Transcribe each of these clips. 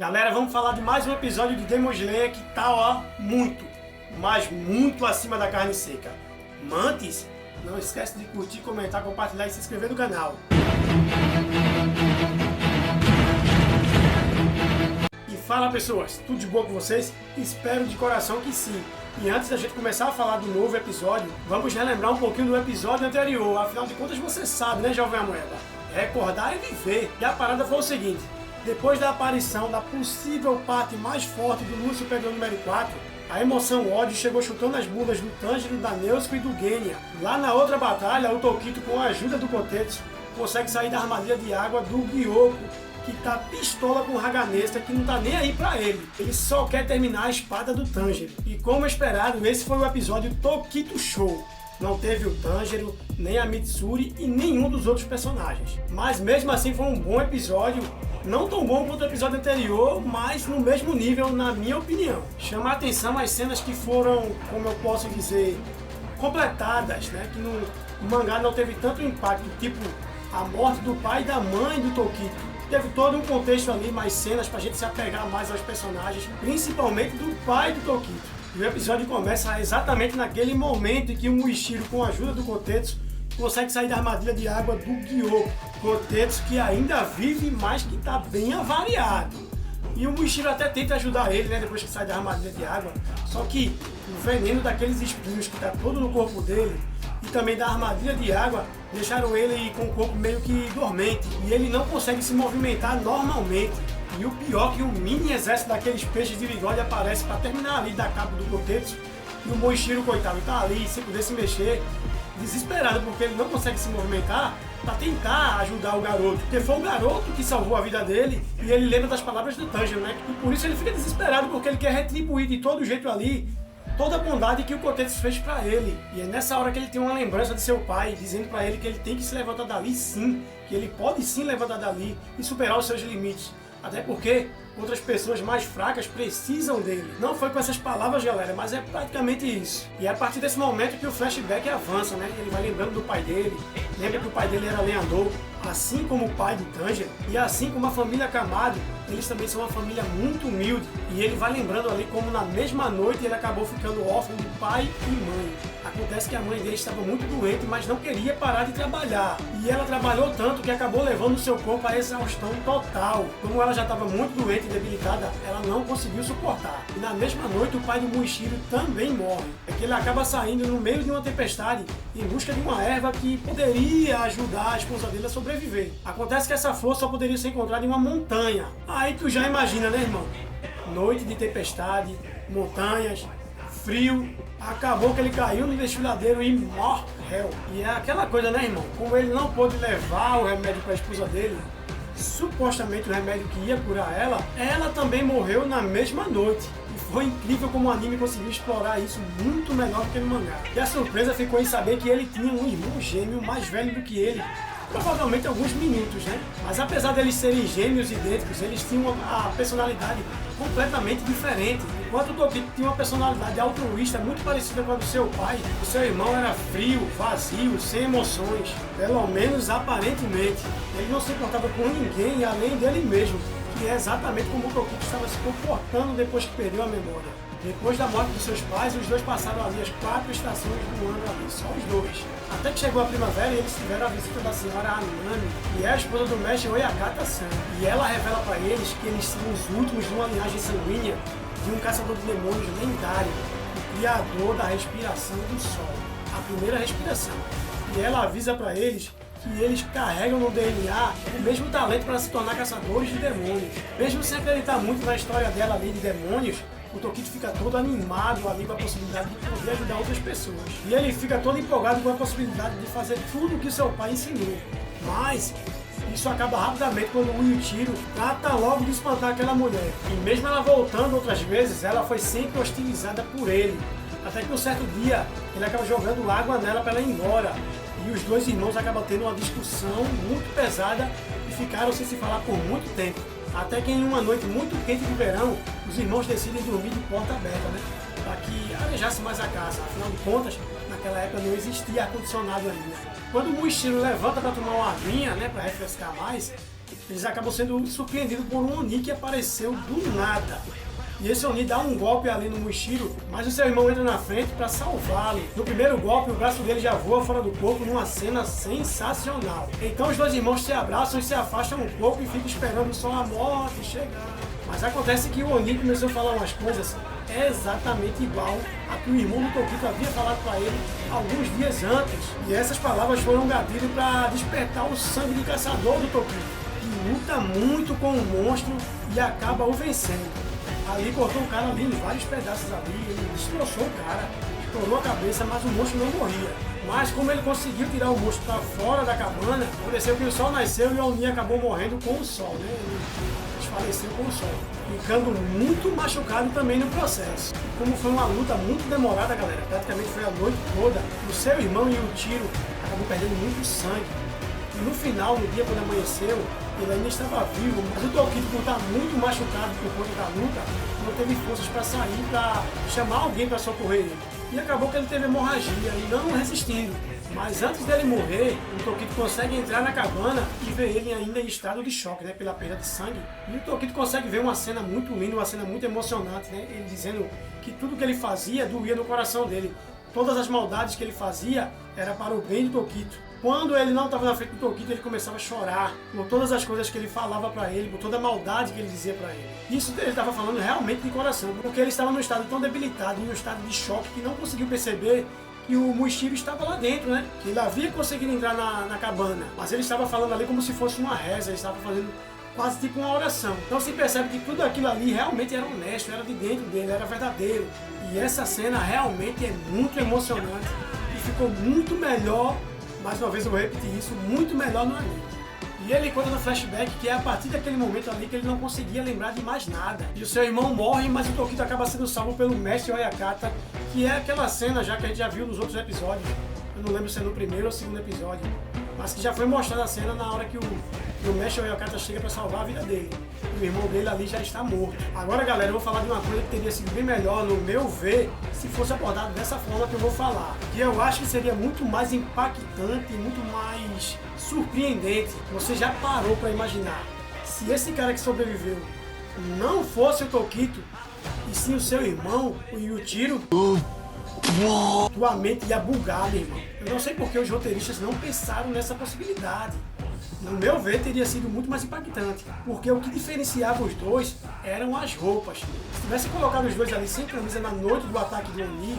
Galera, vamos falar de mais um episódio de Demon Slayer que tá, ó, muito, mas muito acima da carne seca. Mantes, não esquece de curtir, comentar, compartilhar e se inscrever no canal. E fala pessoas, tudo de boa com vocês? Espero de coração que sim. E antes da gente começar a falar do novo episódio, vamos relembrar um pouquinho do episódio anterior. Afinal de contas você sabe, né, Jovem Amoeba? Recordar é viver. E a parada foi o seguinte: depois da aparição da possível parte mais forte do Lúcio Superior número 4, a emoção ódio chegou chutando as bundas do Tanjiro, da Nezuko e do Genya. Lá na outra batalha, o Tokito, com a ajuda do Kotetsu, consegue sair da armadilha de água do Gyoko, que tá pistola com o Haganesta, que não tá nem aí pra ele. Ele só quer terminar a espada do Tanjiro. E como esperado, esse foi o episódio Tokito Show. Não teve o Tanjiro, nem a Mitsuri e nenhum dos outros personagens. Mas mesmo assim foi um bom episódio. Não tão bom quanto o episódio anterior, mas no mesmo nível, na minha opinião. Chama a atenção as cenas que foram, como eu posso dizer, completadas, né? Que no mangá não teve tanto impacto, tipo a morte do pai e da mãe do Tokito. Teve todo um contexto ali, mais cenas pra gente se apegar mais aos personagens, principalmente do pai do Tokito. E o episódio começa exatamente naquele momento em que o Muishiro, com a ajuda do Kotetsu, consegue sair da armadilha de água do Gyoko. Kotetsu que ainda vive, mas que tá bem avariado. E o Muishiro até tenta ajudar ele, né, depois que sai da armadilha de água. Só que o veneno daqueles espinhos que tá todo no corpo dele e também da armadilha de água deixaram ele com o corpo meio que dormente. E ele não consegue se movimentar normalmente. E o pior é que um mini exército daqueles peixes de bigode aparece para terminar ali da capa do Kotetsu. E o Muishiro, coitado, tá ali sem poder se mexer, desesperado porque ele não consegue se movimentar, para tentar ajudar o garoto, porque foi o garoto que salvou a vida dele e ele lembra das palavras do Tanjiro, né? E por isso ele fica desesperado, porque ele quer retribuir de todo jeito ali toda a bondade que o Kotetsu fez para ele. E é nessa hora que ele tem uma lembrança de seu pai, dizendo para ele que ele tem que se levantar dali sim, que ele pode sim levantar dali e superar os seus limites. Até porque outras pessoas mais fracas precisam dele. Não foi com essas palavras, galera, mas é praticamente isso. E é a partir desse momento que o flashback avança, né? Ele vai lembrando do pai dele, lembra que o pai dele era lenhador, assim como o pai do Tanjiro, e assim como a família Kamado, eles também são uma família muito humilde. E ele vai lembrando ali como na mesma noite ele acabou ficando órfão de pai e mãe. Acontece que a mãe dele estava muito doente, mas não queria parar de trabalhar. E ela trabalhou tanto que acabou levando o seu corpo à exaustão total. Como ela já estava muito doente e debilitada, ela não conseguiu suportar. E na mesma noite o pai do Muishiro também morre. É que ele acaba saindo no meio de uma tempestade em busca de uma erva que poderia ajudar a esposa dele a sobreviver. Acontece que essa flor só poderia ser encontrada em uma montanha. Aí tu já imagina, né, irmão? Noite de tempestade, montanhas, frio. Acabou que ele caiu no desfiladeiro e morreu. E é aquela coisa, né, irmão? Como ele não pôde levar o remédio para a esposa dele, supostamente o remédio que ia curar ela também morreu na mesma noite. E foi incrível como o anime conseguiu explorar isso muito melhor do que no mangá. E a surpresa ficou em saber que ele tinha um irmão gêmeo mais velho do que ele. Provavelmente alguns minutos, né? Mas apesar deles serem gêmeos idênticos, eles tinham a personalidade completamente diferente. Enquanto o Tokito tinha uma personalidade altruísta muito parecida com a do seu pai, o seu irmão era frio, vazio, sem emoções. Pelo menos aparentemente. Ele não se importava com ninguém além dele mesmo, que é exatamente como o Tokito estava se comportando depois que perdeu a memória. Depois da morte dos seus pais, os dois passaram ali as 4 estações do ano ali, só os dois. Até que chegou a primavera e eles tiveram a visita da senhora Anami, que é a esposa do mestre Oyakata-san. E ela revela para eles que eles são os últimos de uma linhagem sanguínea de um caçador de demônios lendário, o criador da respiração do sol, a primeira respiração. E ela avisa para eles que eles carregam no DNA o mesmo talento para se tornar caçadores de demônios. Mesmo sem acreditar muito na história dela ali de demônios, o Tokito fica todo animado ali com a possibilidade de poder ajudar outras pessoas. E ele fica todo empolgado com a possibilidade de fazer tudo o que seu pai ensinou. Mas isso acaba rapidamente quando o Yuichiro trata logo de espantar aquela mulher. E mesmo ela voltando outras vezes, ela foi sempre hostilizada por ele. Até que um certo dia, ele acaba jogando água nela para ela ir embora. E os dois irmãos acabam tendo uma discussão muito pesada e ficaram sem se falar por muito tempo. Até que em uma noite muito quente de verão, os irmãos decidem dormir de porta aberta, né? Para que arejasse mais a casa. Afinal de contas, naquela época não existia ar-condicionado ainda. Quando o Muishiro levanta para tomar uma aguinha, né, para refrescar mais, eles acabam sendo surpreendidos por um Oni que apareceu do nada. E esse Oni dá um golpe ali no Mushiro, mas o seu irmão entra na frente para salvá-lo. No primeiro golpe, o braço dele já voa fora do corpo numa cena sensacional. Então os dois irmãos se abraçam e se afastam um pouco e ficam esperando só a morte chegar. Mas acontece que o Oni começou a falar umas coisas exatamente igual a que o irmão do Tokito havia falado para ele alguns dias antes. E essas palavras foram um gatilho para despertar o sangue de caçador do Tokito, que luta muito com o monstro e acaba o vencendo. Ali cortou o cara ali em vários pedaços ali, ele destroçou o cara, estourou a cabeça, mas o monstro não morria. Mas como ele conseguiu tirar o monstro para fora da cabana, aconteceu que o sol nasceu e o Oni acabou morrendo com o sol, né? Ele desfaleceu com o sol, ficando muito machucado também no processo. Como foi uma luta muito demorada, galera, praticamente foi a noite toda, o seu irmão e o Tiro acabou perdendo muito sangue. E no final, no dia quando amanheceu, ele ainda estava vivo, mas o Tokito, por estar muito machucado por conta da luta, não teve forças para sair, para chamar alguém para socorrer ele. E acabou que ele teve hemorragia e não resistindo. Mas antes dele morrer, o Tokito consegue entrar na cabana e ver ele ainda em estado de choque, né, pela perda de sangue. E o Tokito consegue ver uma cena muito linda, uma cena muito emocionante, né, ele dizendo que tudo que ele fazia doía no coração dele. Todas as maldades que ele fazia era para o bem do Tokito. Quando ele não estava na frente do Tokito, ele começava a chorar por todas as coisas que ele falava para ele, por toda a maldade que ele dizia para ele. Isso ele estava falando realmente de coração, porque ele estava num estado tão debilitado, em um estado de choque, que não conseguiu perceber que o Mushiro estava lá dentro, né? Que ele havia conseguido entrar na cabana, mas ele estava falando ali como se fosse uma reza, ele estava fazendo quase tipo uma oração. Então se percebe que tudo aquilo ali realmente era honesto, era de dentro dele, era verdadeiro. E essa cena realmente é muito emocionante e ficou muito melhor. Mais uma vez eu vou repetir isso, muito melhor no anime. E ele conta no flashback que é a partir daquele momento ali que ele não conseguia lembrar de mais nada. E o seu irmão morre, mas o Tokito acaba sendo salvo pelo mestre Oyakata, que é aquela cena já que a gente já viu nos outros episódios. Eu não lembro se é no primeiro ou segundo episódio, mas que já foi mostrada a cena na hora que o mestre Oyakata chega para salvar a vida dele. O irmão dele ali já está morto. Agora, galera, eu vou falar de uma coisa que teria sido bem melhor, no meu ver, se fosse abordado dessa forma que eu vou falar. Que eu acho que seria muito mais impactante, muito mais surpreendente. Você já parou para imaginar se esse cara que sobreviveu não fosse o Tokito, e sim o seu irmão, o Yutiro? Tua mente ia bugar, meu irmão. Eu não sei porque os roteiristas não pensaram nessa possibilidade. No meu ver, teria sido muito mais impactante, porque o que diferenciava os dois eram as roupas. Se tivesse colocado os dois ali sem camisa na noite do ataque do Oni,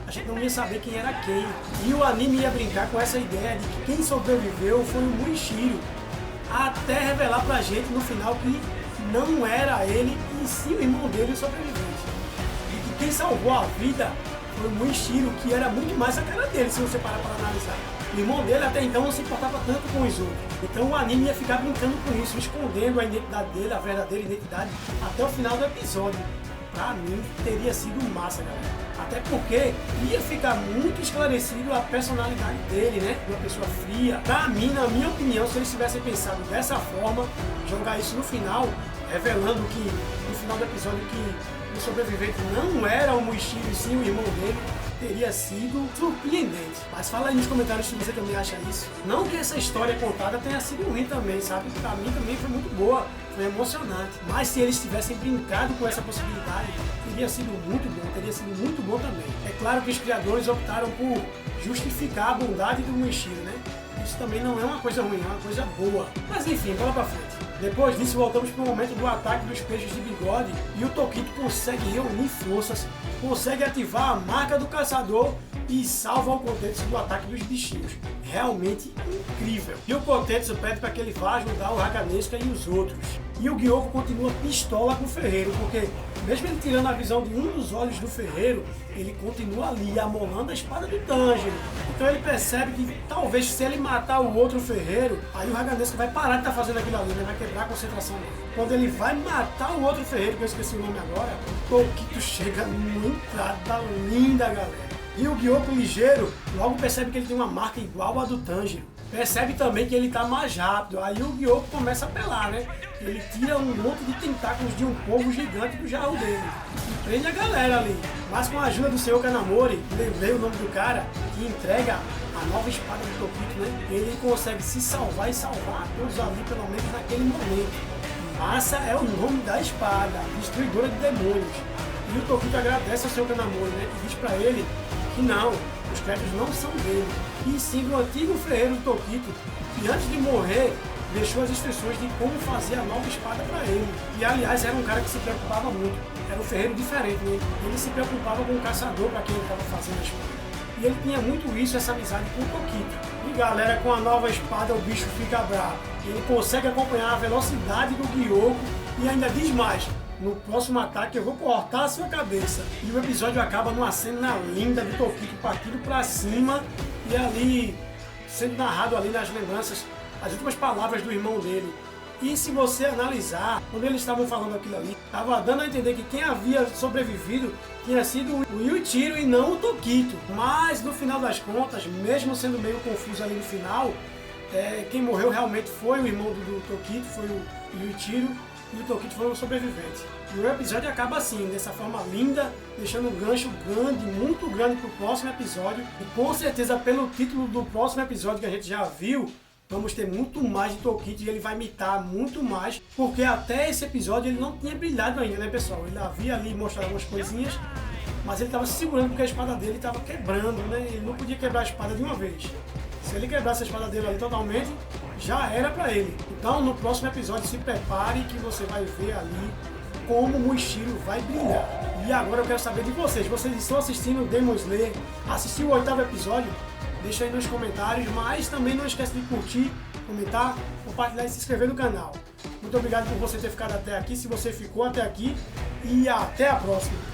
a gente não ia saber quem era quem. E o anime ia brincar com essa ideia de que quem sobreviveu foi o Mushiro, até revelar pra gente no final que não era ele, e sim o irmão dele o sobrevivente. E que quem salvou a vida foi o Mushiro, que era muito mais a cara dele, se você parar para analisar. O irmão dele até então não se importava tanto com os outros. Então o anime ia ficar brincando com isso, escondendo a identidade dele, a verdadeira identidade, até o final do episódio. Pra mim, teria sido massa, galera. Até porque ia ficar muito esclarecido a personalidade dele, né? Uma pessoa fria. Pra mim, na minha opinião, se eles tivessem pensado dessa forma, jogar isso no final, revelando que, no final do episódio, que o sobrevivente não era o Mushiro e sim o irmão dele, teria sido surpreendente. Mas fala aí nos comentários se você também acha isso. Não que essa história contada tenha sido ruim também, sabe? Pra mim também foi muito boa, foi emocionante. Mas se eles tivessem brincado com essa possibilidade, teria sido muito bom também. É claro que os criadores optaram por justificar a bondade do Mushiro, né? Isso também não é uma coisa ruim, é uma coisa boa. Mas enfim, bola pra frente. Depois disso, voltamos para o momento do ataque dos peixes de bigode e o Tokito consegue reunir forças, consegue ativar a marca do caçador e salva o Kotetsu do ataque dos bichinhos. Realmente incrível. E o Kotetsu pede para que ele vá ajudar o Hakanesca e os outros. E o Gyoko continua pistola com o ferreiro, porque mesmo ele tirando a visão de um dos olhos do ferreiro, ele continua ali amolando a espada do Tanjiro. Então ele percebe que talvez se ele matar o outro ferreiro, aí o Hakanesca vai parar de estar fazendo aquilo ali, né? Vai quebrar a concentração dele. Quando ele vai matar o outro ferreiro, que eu esqueci o nome agora, Tokito chega numa entrada linda, galera. E o Gyoko ligeiro logo percebe que ele tem uma marca igual a do Tanjiro. Percebe também que ele está mais rápido. Aí o Gyoko começa a apelar, né? Ele tira um monte de tentáculos de um polvo gigante do jarro dele e prende a galera ali. Mas com a ajuda do Senhor Kanamori, lembrei o nome do cara, que entrega a nova espada do Tokito, né? Ele consegue se salvar e salvar todos ali, pelo menos naquele momento. Masa é o nome da espada, destruidora de demônios. E o Tokito agradece ao seu Kanamori, né? E diz pra ele que não, os créditos não são dele, e sim do antigo ferreiro do Tokito, que antes de morrer deixou as instruções de como fazer a nova espada para ele. E aliás, era um cara que se preocupava muito, era um ferreiro diferente, né? Ele se preocupava com o caçador para quem ele estava fazendo a espada. E ele tinha muito isso, essa amizade com o Tokito. E galera, com a nova espada o bicho fica bravo. Ele consegue acompanhar a velocidade do Gyoko e ainda diz mais: no próximo ataque eu vou cortar a sua cabeça. E o episódio acaba numa cena linda do Tokito partindo para cima e ali sendo narrado ali nas lembranças as últimas palavras do irmão dele. E se você analisar, quando eles estavam falando aquilo ali, estava dando a entender que quem havia sobrevivido tinha sido o Yuichiro e não o Tokito. Mas no final das contas, mesmo sendo meio confuso ali no final, quem morreu realmente foi o irmão do Tokito, foi o Yuichiro, e o Tokito foi um sobrevivente. E o episódio acaba assim, dessa forma linda, deixando um gancho grande, muito grande para o próximo episódio. E com certeza, pelo título do próximo episódio que a gente já viu, vamos ter muito mais de Tokito e ele vai imitar muito mais, porque até esse episódio ele não tinha brilhado ainda, né, pessoal? Ele havia ali mostrado algumas coisinhas, mas ele estava se segurando porque a espada dele estava quebrando, né? Ele não podia quebrar a espada de uma vez. Se ele quebrasse a espada dele ali totalmente, já era para ele. Então, no próximo episódio, se prepare que você vai ver ali como o Muishiro vai brilhar. E agora eu quero saber de vocês. Vocês estão assistindo o Demon Slayer? Assistiu o 8º episódio? Deixa aí nos comentários, mas também não esquece de curtir, comentar, compartilhar e se inscrever no canal. Muito obrigado por você ter ficado até aqui, se você ficou até aqui, e até a próxima!